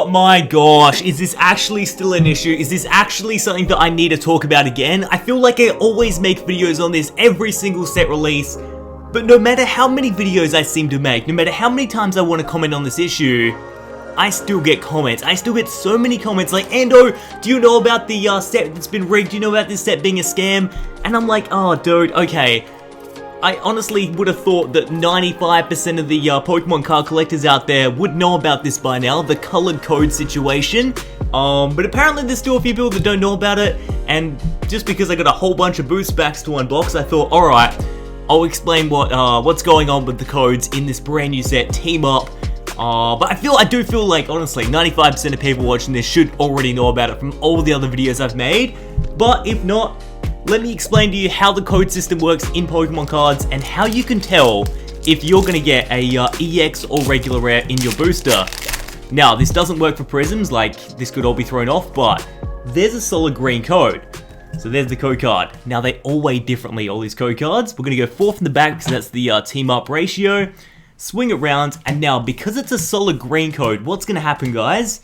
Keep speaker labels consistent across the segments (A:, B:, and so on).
A: Oh my gosh, is this actually still an issue? Is this actually something that I need to talk about again? I feel like I always make videos on this every single set release, but no matter how many videos I seem to make, no matter how many times I want to comment on this issue, I still get comments. I still get so many comments like, Ando, do you know about the set that's been rigged? Do you know about this set being a scam? And I'm like, oh dude, okay. I honestly would have thought that 95% of the Pokemon card collectors out there would know about this by now, the colored code situation. But apparently there's still a few people that don't know about it, and just because I got a whole bunch of boost packs to unbox, I thought, alright, I'll explain what's going on with the codes in this brand new set, Team Up. But I do feel like, honestly, 95% of people watching this should already know about it from all the other videos I've made. But if not, let me explain to you how the code system works in Pokemon cards and how you can tell if you're going to get a EX or regular rare in your booster. Now, this doesn't work for prisms, like this could all be thrown off, but there's a solid green code. So there's the code card. Now they all weigh differently, all these code cards. We're going to go 4 from the back because that's the team up ratio. Swing it round, and now because it's a solid green code, what's going to happen, guys?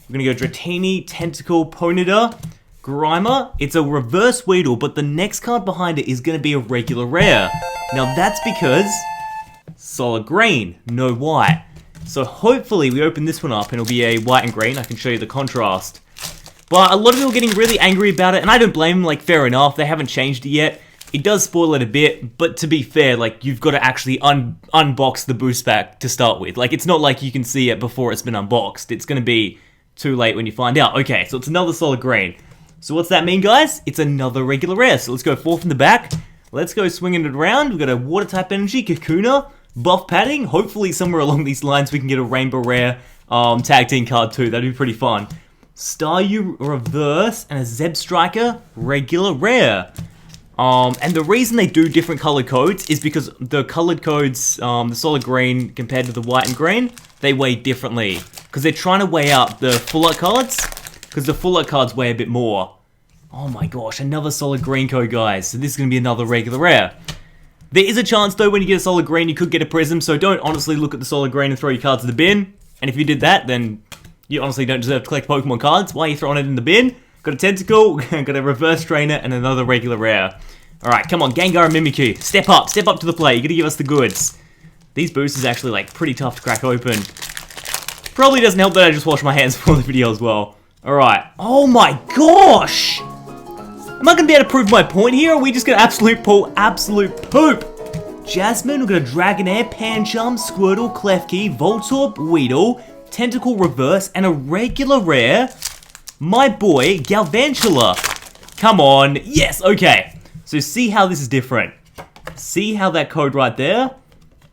A: We're going to go Dratini, Tentacle, Ponyta, Grimer. It's a reverse Weedle, but the next card behind it is going to be a regular rare. Now that's because solid green, no white. So hopefully we open this one up and it'll be a white and green. I can show you the contrast. But a lot of people are getting really angry about it, and I don't blame them, like, fair enough. They haven't changed it yet. It does spoil it a bit, but to be fair, like, you've got to actually unbox the boost pack to start with. Like, it's not like you can see it before it's been unboxed. It's going to be too late when you find out. Okay, so it's another solid green. So what's that mean, guys? It's another regular rare. So let's go 4 from the back. Let's go swinging it around. We've got a water type energy, Kakuna, buff padding. Hopefully somewhere along these lines we can get a rainbow rare tag team card too. That'd be pretty fun. Staryu reverse and a Zeb Striker regular rare. And the reason they do different colored codes is because the colored codes, the solid green compared to the white and green, they weigh differently. Because they're trying to weigh out the full art cards, because the full art cards weigh a bit more. Oh my gosh, another solid green code, guys. So this is going to be another regular rare. There is a chance though when you get a solid green you could get a prism, so don't honestly look at the solid green and throw your cards in the bin. And if you did that, then you honestly don't deserve to collect Pokemon cards. Why are you throwing it in the bin? Got a Tentacle, got a reverse trainer, and another regular rare. Alright, come on, Gengar and Mimikyu. Step up to the plate. You gotta give us the goods. These boosters are actually, like, pretty tough to crack open. Probably doesn't help that I just washed my hands before the video as well. Alright. Oh my gosh! Am I gonna be able to prove my point here, or are we just gonna absolute pull absolute poop? Jasmine, we've got a Dragonair, Pancham, Squirtle, Klefki, Voltorb, Weedle, Tentacle reverse, and a regular rare. My boy, Galvantula. Come on. Yes, okay. So see how this is different. See how that code right there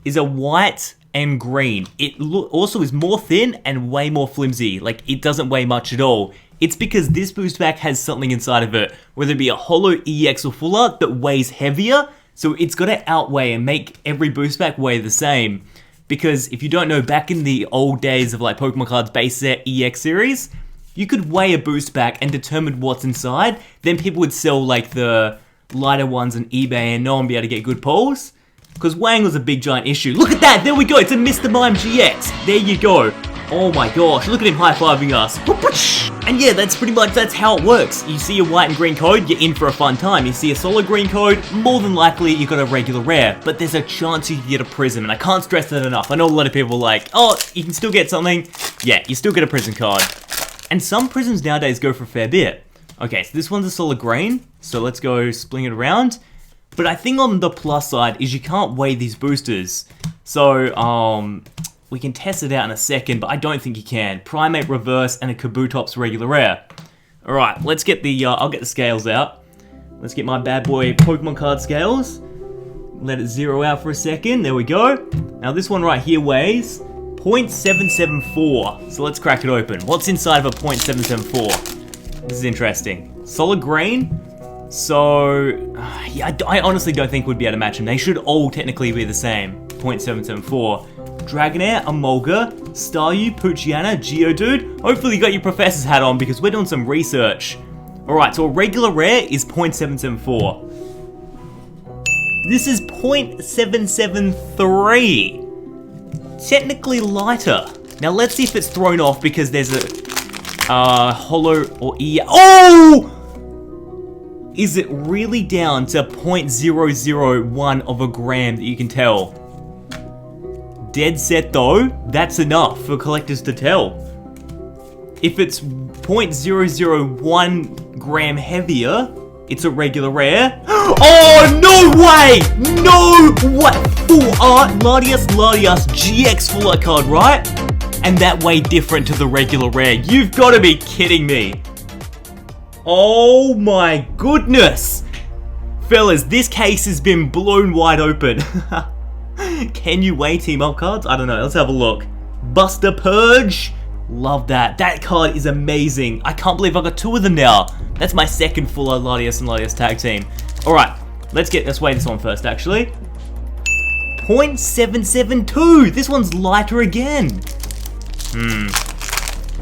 A: is a white and green. It also is more thin and way more flimsy. Like, it doesn't weigh much at all. It's because this boost pack has something inside of it, whether it be a holo EX or full art, that weighs heavier. So it's got to outweigh and make every boost pack weigh the same. Because if you don't know, back in the old days of like Pokemon cards base set EX series, you could weigh a boost pack and determine what's inside. Then people would sell like the lighter ones on eBay and no one would be able to get good pulls. Because weighing was a big giant issue. Look at that, there we go, it's a Mr. Mime GX. There you go. Oh my gosh, look at him high-fiving us. And yeah, that's how it works. You see a white and green code, you're in for a fun time. You see a solid green code, more than likely you got a regular rare. But there's a chance you can get a prism, and I can't stress that enough. I know a lot of people are like, oh, you can still get something. Yeah, you still get a prism card. And some prisms nowadays go for a fair bit. Okay, so this one's a solid green, so let's go spling it around. But I think on the plus side is you can't weigh these boosters. So, we can test it out in a second, but I don't think you can. Primate reverse and a Kabutops regular rare. Alright, let's get the, I'll get the scales out. Let's get my bad boy Pokemon card scales. Let it zero out for a second, there we go. Now this one right here weighs 0.774. So let's crack it open. What's inside of a 0.774? This is interesting. Solid green. So, yeah, I honestly don't think we'd be able to match them. They should all technically be the same. 0.774. Dragonair, Emolga, Staryu, Poochyena, Geodude. Hopefully you got your professor's hat on because we're doing some research. Alright, so a regular rare is 0.774. This is 0.773. Technically lighter. Now let's see if it's thrown off because there's a hollow or ear. Oh! Is it really down to 0.001 of a gram that you can tell? Dead set though, that's enough for collectors to tell. If it's 0.001 gram heavier, it's a regular rare. Oh, no way! No! What? Full art Latias GX full art card, right? And that way different to the regular rare. You've got to be kidding me. Oh my goodness. Fellas, this case has been blown wide open. Can you weigh team up cards? I don't know. Let's have a look. Buster Purge. Love that. That card is amazing. I can't believe I got 2 of them now. That's my second full art Latias and Latias tag team. Alright, let's weigh this one first actually. 0.772. This one's lighter again.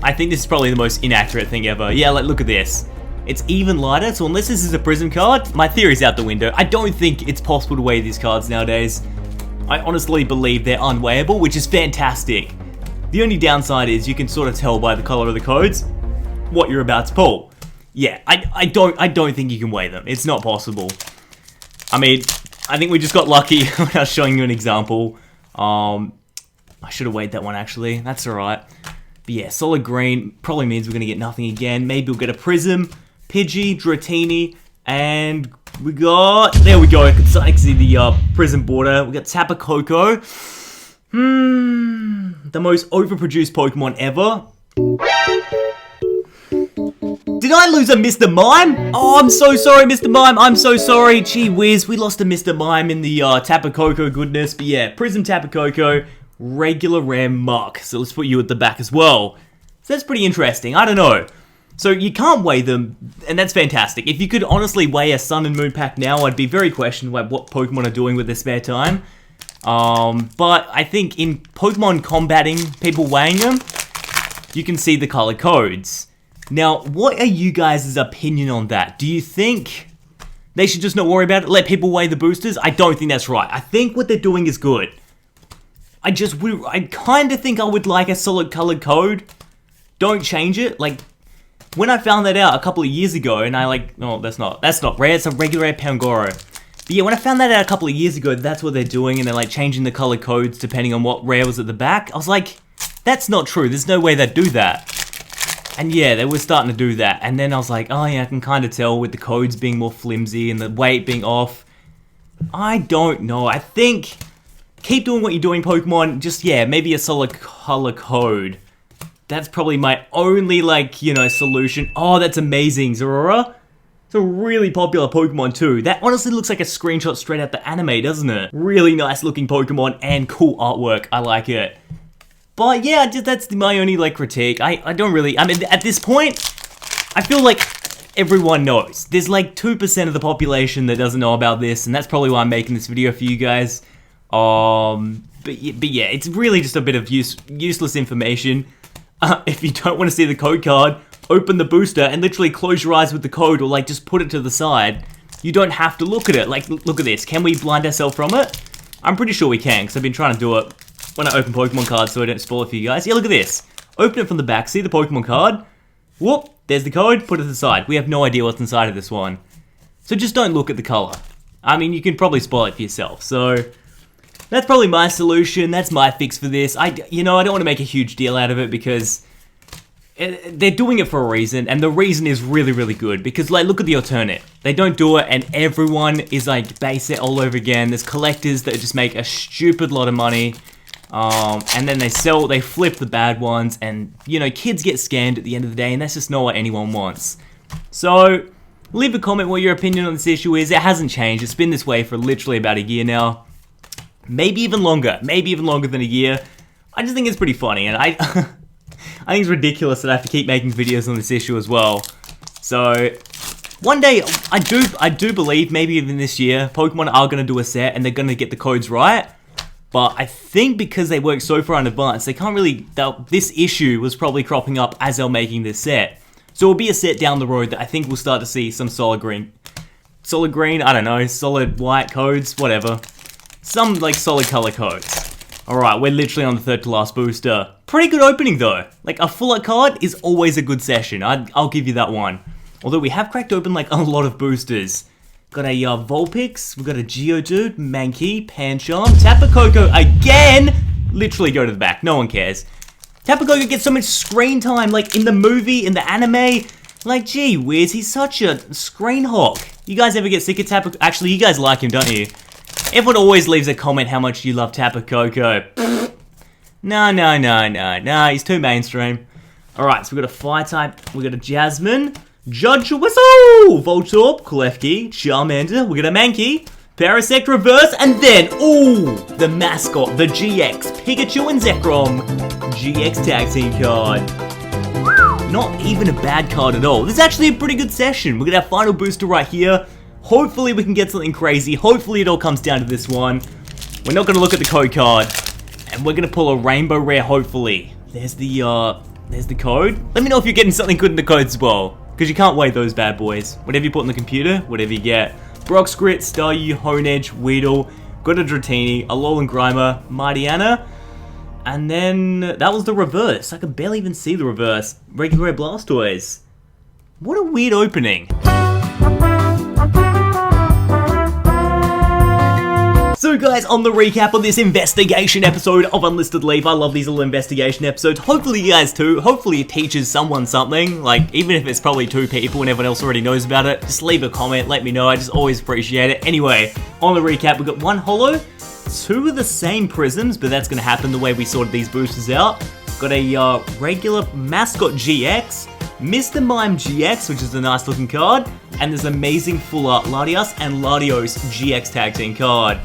A: I think this is probably the most inaccurate thing ever. Yeah, like look at this. It's even lighter, so unless this is a Prism card, my theory's out the window. I don't think it's possible to weigh these cards nowadays. I honestly believe they're unweighable, which is fantastic. The only downside is you can sort of tell by the color of the codes what you're about to pull. Yeah, I don't think you can weigh them. It's not possible. I mean, I think we just got lucky when I was showing you an example. I should have weighed that one actually. That's alright. But yeah, solid green probably means we're going to get nothing again. Maybe we'll get a Prism, Pidgey, Dratini, and we got... There we go. I can see the Prism border. We got Tapu Koko. The most overproduced Pokemon ever. Did I lose a Mr. Mime? Oh, I'm so sorry, Mr. Mime. I'm so sorry. Gee whiz, we lost a Mr. Mime in the Tapu Koko goodness. But yeah, Prism Tapu Koko, regular rare muck. So let's put you at the back as well. So that's pretty interesting. I don't know. So you can't weigh them, and that's fantastic. If you could honestly weigh a Sun and Moon pack now, I'd be very questioned by what Pokemon are doing with their spare time. But I think in Pokemon combating, people weighing them, you can see the color codes. Now, what are you guys' opinion on that? Do you think they should just not worry about it? Let people weigh the boosters? I don't think that's right. I think what they're doing is good. I kind of think I would like a solid colored code. Don't change it. Like, when I found that out a couple of years ago, and that's not rare, it's a regular rare Pangoro. But yeah, when I found that out a couple of years ago, that's what they're doing, and they're like changing the color codes depending on what rare was at the back. I was like, that's not true. There's no way they'd do that. And yeah, they were starting to do that. And then I was like, oh yeah, I can kind of tell with the codes being more flimsy and the weight being off. I don't know. I think keep doing what you're doing, Pokemon. Just, yeah, maybe a solid color code. That's probably my only, solution. Oh, that's amazing, Zorora. It's a really popular Pokemon too. That honestly looks like a screenshot straight out the anime, doesn't it? Really nice looking Pokemon and cool artwork. I like it. But yeah, that's my only critique. I don't really, at this point, I feel like everyone knows. There's 2% of the population that doesn't know about this, and that's probably why I'm making this video for you guys. But yeah, it's really just a bit of useless information. If you don't want to see the code card, open the booster and literally close your eyes with the code, or just put it to the side. You don't have to look at it. Look at this. Can we blind ourselves from it? I'm pretty sure we can, because I've been trying to do it when I open Pokemon cards so I don't spoil it for you guys. Yeah, look at this. Open it from the back, see the Pokemon card. Whoop, there's the code, put it to the side. We have no idea what's inside of this one. So just don't look at the color. I mean, you can probably spoil it for yourself. So that's probably my solution. That's my fix for this. I don't want to make a huge deal out of it because they're doing it for a reason, and the reason is really, really good. Because look at the alternate. They don't do it, and everyone is base it all over again. There's collectors that just make a stupid lot of money. And then they flip the bad ones, and kids get scammed at the end of the day, and that's just not what anyone wants. So leave a comment what your opinion on this issue is. It hasn't changed. It's been this way for literally about a year now, maybe even longer than a year. I just think it's pretty funny, and I think it's ridiculous that I have to keep making videos on this issue as well. So one day, I do believe maybe even this year, Pokemon are going to do a set and they're going to get the codes right. But I think because they work so far in advance, they can't really... This issue was probably cropping up as they're making this set. So it'll be a set down the road that I think we'll start to see some solid green. I don't know, solid white codes, whatever. Some solid color codes. Alright, we're literally on the third to last booster. Pretty good opening though. Like, a full art card is always a good session. I'll give you that one. Although we have cracked open like a lot of boosters. Got a Vulpix, we've got a Geodude, Mankey, Pancham, Tapu Koko again! Literally go to the back, no one cares. Tapu Koko gets so much screen time, like in the movie, in the anime. Like, gee whiz, he's such a screen hawk. You guys ever get sick of Tapu? Actually, you guys like him, don't you? Everyone always leaves a comment how much you love Tapu Koko. No, he's too mainstream. Alright, so we've got a fire type, we've got a Jasmine, Judge Whistle, Voltorb, Klefki, Charmander, we got a Mankey, Parasect Reverse, and then, ooh, the mascot, the GX, Pikachu and Zekrom, GX Tag Team card. Not even a bad card at all. This is actually a pretty good session. We're gonna have final booster right here. Hopefully we can get something crazy. Hopefully it all comes down to this one. We're not gonna look at the code card, and we're gonna pull a rainbow rare, hopefully. There's the code. Let me know if you're getting something good in the code as well, because you can't wait those bad boys. Whatever you put in the computer, whatever you get. Broxgrit, Staryu, Honedge, Weedle, got a Dratini, Alolan Grimer, Mightyena, and then that was the reverse. I could barely even see the reverse. Regular Blastoise. What a weird opening. So guys, on the recap of this investigation episode of Unlisted Leaf, I love these little investigation episodes. Hopefully you guys too. Hopefully it teaches someone something. Like, even if it's probably 2 people and everyone else already knows about it, just leave a comment, let me know. I just always appreciate it. Anyway, on the recap, we've got 1 holo, 2 of the same prisms, but that's going to happen the way we sorted these boosters out. Got a regular Mascot GX, Mr. Mime GX, which is a nice looking card, and there's amazing full art Latias and Latios GX Tag Team card.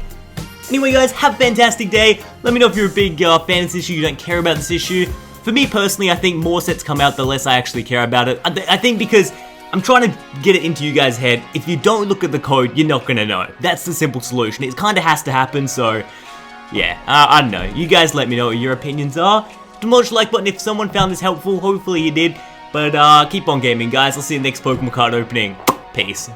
A: Anyway guys, have a fantastic day. Let me know if you're a big fan of this issue, you don't care about this issue. For me personally, I think more sets come out the less I actually care about it. I think because I'm trying to get it into you guys' head, if you don't look at the code, you're not gonna know. That's the simple solution. It kinda has to happen, so yeah, I don't know. You guys let me know what your opinions are. Demolish the like button if someone found this helpful, hopefully you did. But keep on gaming guys, I'll see you in the next Pokemon card opening. Peace.